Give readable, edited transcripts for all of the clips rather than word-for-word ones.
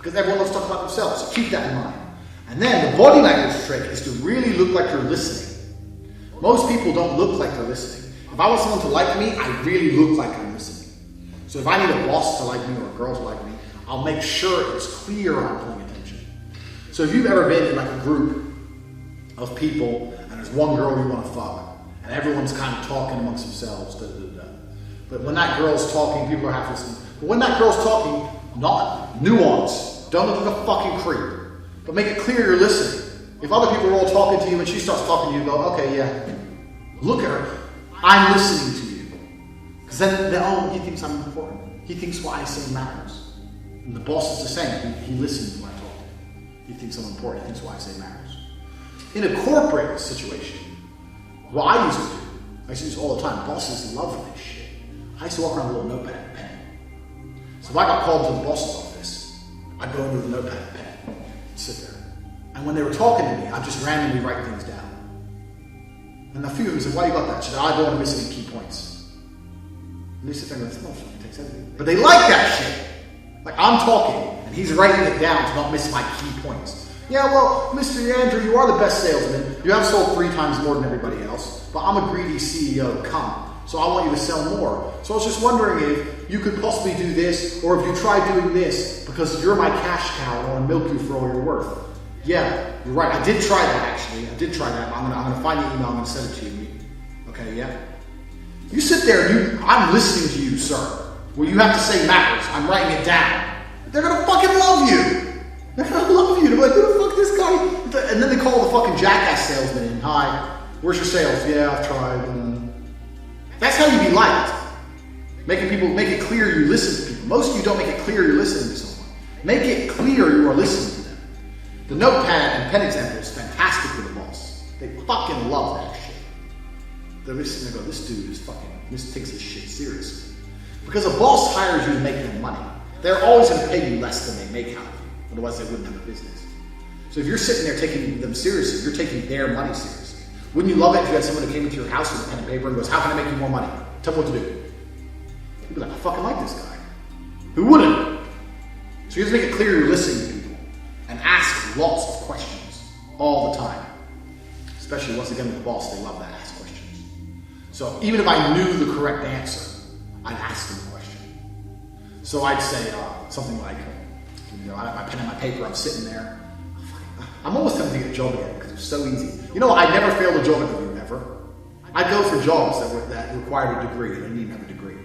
because everyone loves to talk about themselves, so keep that in mind. And then the body language trick is to really look like you're listening. Most people don't look like they're listening. If I want someone to like me, I really look like I'm listening. So if I need a boss to like me or a girl to like me, I'll make sure it's clear I'm paying attention. So if you've ever been in like a group of people and there's one girl you want to fuck and everyone's kind of talking amongst themselves, but when that girl's talking, people are half listening. But when that girl's talking, not nuance. Don't look like a fucking creep. But make it clear you're listening. If other people are all talking to you and she starts talking to you, go, okay, yeah. Look at her. I'm listening to you. Because then, oh, he thinks I'm important. He thinks what I say matters. And the boss is the same. He listens when I talk to him. He thinks I'm important. He thinks what I say matters. In a corporate situation, what I used to do, I used to do this all the time. Bosses love this shit. I used to walk around with a little notepad and pen. So if I got called to the boss's office, I'd go in with a notepad and pen and sit there. And when they were talking to me, I'd just randomly write things down. And a few of them said, why you got that? She said, I don't want to miss any key points. And they sit there and go, no, it takes everything. But they like that shit. Like I'm talking, and he's writing it down to not miss my key points. Yeah, well, Mr. Andrew, you are the best salesman. You have sold 3 times more than everybody else. But I'm a greedy CEO, so I want you to sell more. So I was just wondering if you could possibly do this, or if you try doing this, because you're my cash cow and I want to milk you for all you're worth. Yeah, you're right. I did try that actually. I did try that. I'm gonna find the email. I'm gonna send it to you. Okay, yeah. You sit there and I'm listening to you, sir. What you have to say matters. I'm writing it down. They're gonna fucking love you. They're gonna love you. They're like, who the fuck is this guy? And then they call the fucking jackass salesman in. Hi, where's your sales? Yeah, I've tried. That's how you be liked. Make it clear you listen to people. Most of you don't make it clear you're listening to someone. Make it clear you are listening to them. The notepad and pen example is fantastic for the boss. They fucking love that shit. They're listening and go, this takes this shit seriously. Because a boss hires you to make them money. They're always going to pay you less than they make out of you. Otherwise they wouldn't have a business. So if you're sitting there taking them seriously, you're taking their money seriously. Wouldn't you love it if you had someone that came into your house with a pen and paper and goes, how can I make you more money? Tell me what to do. You'd be like, I fucking like this guy. Who wouldn't? So you have to make it clear you're listening to people and ask lots of questions all the time. Especially once again with the boss, they love that ask questions. So even if I knew the correct answer, I'd ask them a question. So I'd say something like, I have my pen and my paper, I'm sitting there. I'm almost tempted to get a job again because it's so easy. You know, I never failed a job interview, never. I'd go for jobs that required a degree. I didn't even have a degree.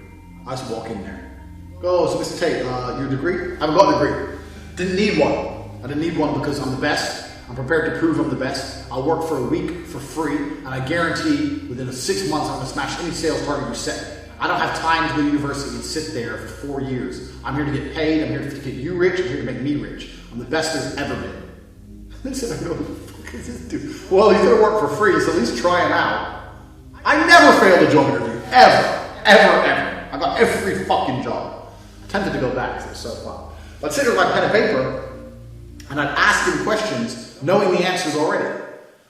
I just walk in there. Go, so Mr. Tate, your degree? I haven't got a degree. Didn't need one. I didn't need one because I'm the best. I'm prepared to prove I'm the best. I'll work for a week for free, and I guarantee within 6 months I'm going to smash any sales target you set. I don't have time to go to university and sit there for 4 years. I'm here to get paid. I'm here to get you rich. I'm here to make me rich. I'm the best there's ever been. They said, I go, what the fuck is this dude? Well, he's going to work for free, so at least try him out. I never failed a job interview. Ever. I got every fucking job. I tempted to go back because it was so fun. But I'd sit there with my pen and paper, and I'd ask him questions, knowing the answers already.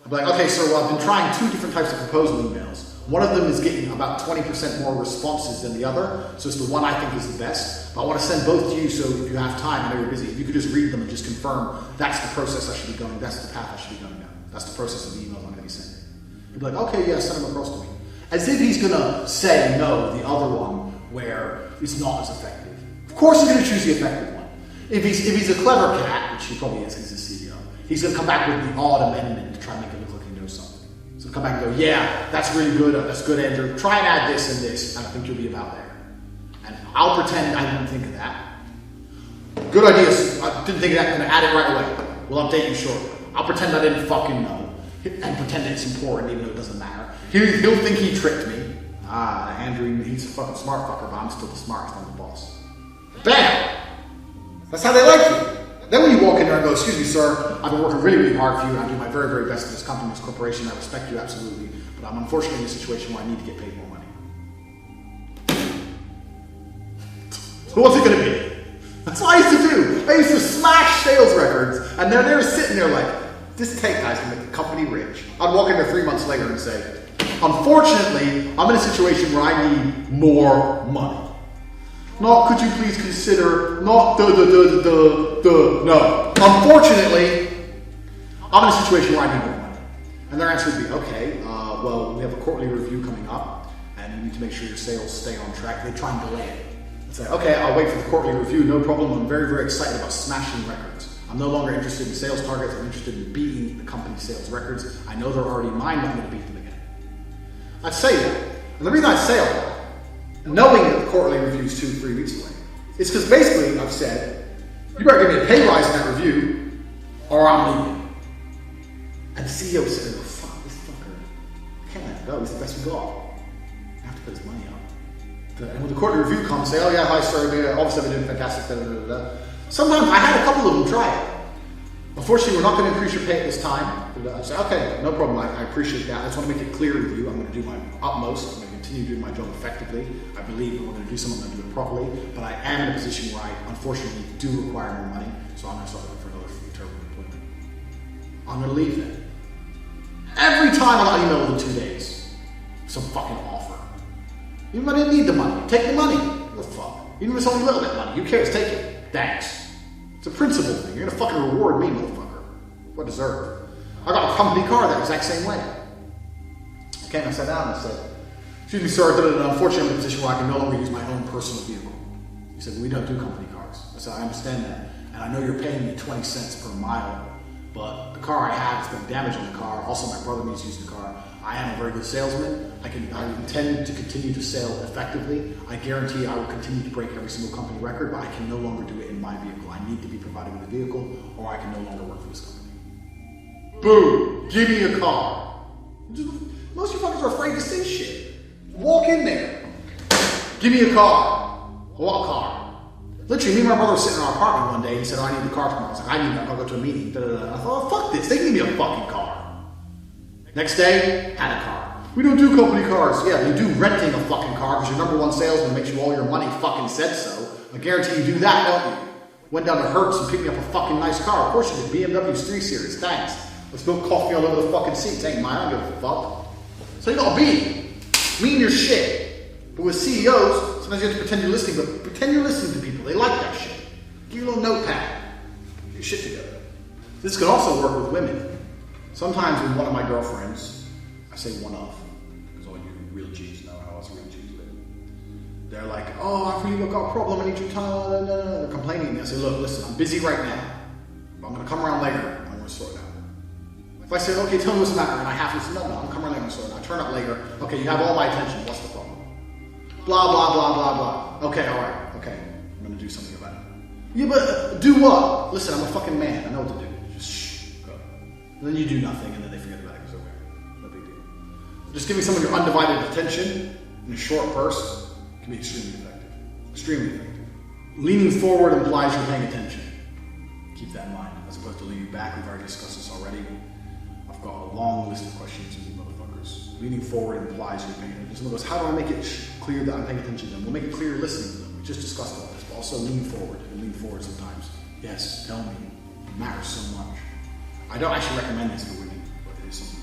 I'd be like, okay, so I've been trying 2 different types of proposal emails. One of them is getting about 20% more responses than the other, so it's the one I think is the best. But I want to send both to you, so if you have time, I know you're busy, if you could just read them and just confirm that's the process I should be going, that's the path I should be going down. That's the process of the emails I'm going to be sending. You'd be like, okay, yeah, send them across to me. As if he's going to say no, the other one, where it's not as effective. Of course he's going to choose the effective one. If he's a clever cat, which he probably is because he's a CEO, he's going to come back with the odd amendment to try and make it look like he knows something. So come back and go, yeah, that's really good, that's good, Andrew. Try and add this and this, and I think you'll be about there. And I'll pretend I didn't think of that. Good idea, I didn't think of that, I'm going to add it right away. We'll update you shortly. I'll pretend I didn't fucking know, and pretend it's important even though it doesn't matter. He'll think he tricked me. Andrew, he's a fucking smart fucker, but I'm still the smartest, I'm the boss. Bam! That's how they like you. Then when you walk in there and go, excuse me, sir, I've been working really, really hard for you, and I do my very, very best for this company, this corporation. I respect you absolutely, but I'm unfortunately in a situation where I need to get paid more money. So what's it going to be? That's what I used to do. I used to smash sales records, and they were sitting there like, this Tate guy's going to make the company rich. I'd walk in there 3 months later and say, unfortunately, I'm in a situation where I need more money. Not could you please consider, not no. Unfortunately, I'm in a situation where I need more money. And their answer would be, okay, well, we have a quarterly review coming up, and you need to make sure your sales stay on track. They try and delay it. I'd say, okay, I'll wait for the quarterly review, no problem. I'm very, very excited about smashing records. I'm no longer interested in sales targets. I'm interested in beating the company's sales records. I know they're already mine, but I'm going to beat them again. I'd say that. And the reason I'd say all that, knowing that the quarterly review is 2-3 weeks away, is because basically I've said, you better give me a pay rise in that review, or I'm leaving. And the CEO said, oh, fuck, this fucker, I can't let him go. He's the best we got. I have to put his money up. And when the quarterly review comes, say, oh yeah, hi sir, obviously I've been doing fantastic, Sometimes I had a couple of them try it. Unfortunately, we're not going to increase your pay at this time. I say, okay, no problem, I appreciate that. I just want to make it clear with you. I'm going to do my utmost. I'm going to continue doing my job effectively. I believe if we're going to do something, I'm going to do it properly. But I am in a position where I, unfortunately, do require more money. So I'm going to start looking for another term of employment. I'm going to leave then. Every time I got an email within 2 days, some fucking offer. Even if I didn't need the money, take the money. What the fuck? Even if it's only a little bit of money, who cares? Take it. Thanks. It's a principle thing. You're gonna fucking reward me, motherfucker. What deserve? I got a company car that exact same way. I came and sat down and I said, excuse me, sir, unfortunately I'm in a position where I can no longer use my own personal vehicle. He said, we don't do company cars. I said, I understand that. And I know you're paying me 20 cents per mile, but the car I have has been damage on the car. Also, my brother needs to use the car. I am a very good salesman. I intend to continue to sell effectively. I guarantee I will continue to break every single company record, but I can no longer do it in my vehicle. I need to be provided with a vehicle, or I can no longer work for this company. Boom! Give me a car. Most of you fuckers are afraid to say shit. Walk in there. Give me a car. What car? Literally, me and my brother were sitting in our apartment one day and he said, oh, I need the car tomorrow. I was like, I need that. I'll go to a meeting. I thought, oh, fuck this. They can give me a fucking car. Next day, had a car. We don't do company cars. Yeah, you do renting a fucking car because your number one salesman makes you all your money fucking said so. I guarantee you do that, don't you? Went down to Hertz and picked me up a fucking nice car. Of course you did. BMW's 3 Series. Thanks. Let's spill coffee all over the fucking seats. Ain't mine. I don't give a fuck. So you gotta be mean your shit. But with CEOs, sometimes you have to pretend you're listening, but pretend you're listening to people. They like that shit. Give your little notepad. Get your shit together. This can also work with women. Sometimes with one of my girlfriends, I say one of, because all you real G's know how us real G's live. They're like, oh, I've really got a problem, I need your time, they're complaining. And I say, look, listen, I'm busy right now, but I'm gonna come around later, and I'm gonna sort it out. If I say, okay, tell me what's the matter, and I have to say, no, I'm coming around later and sort it out. I turn up later, okay, you have all my attention, what's the problem? Blah, blah, blah, blah, blah. Okay, all right, okay, I'm gonna do something about it. Yeah, but do what? Listen, I'm a fucking man, I know what to do. Just shh, go. And then you do nothing, and then they forget about it, because okay, no big deal. Just giving someone your undivided attention in a short burst can be extremely effective. Extremely effective. Leaning forward implies you're paying attention. Keep that in mind, as opposed to leaning back. We've already discussed this already. I've got a long list of questions in these motherfuckers. Leaning forward implies you're paying attention. Someone goes, how do I make it clear that I'm paying attention to them? We'll make it clear you're listening to them. We just discussed all this, but also lean forward. And lean forward sometimes. Yes, tell me. It matters so much. I don't actually recommend this for women, but it is something.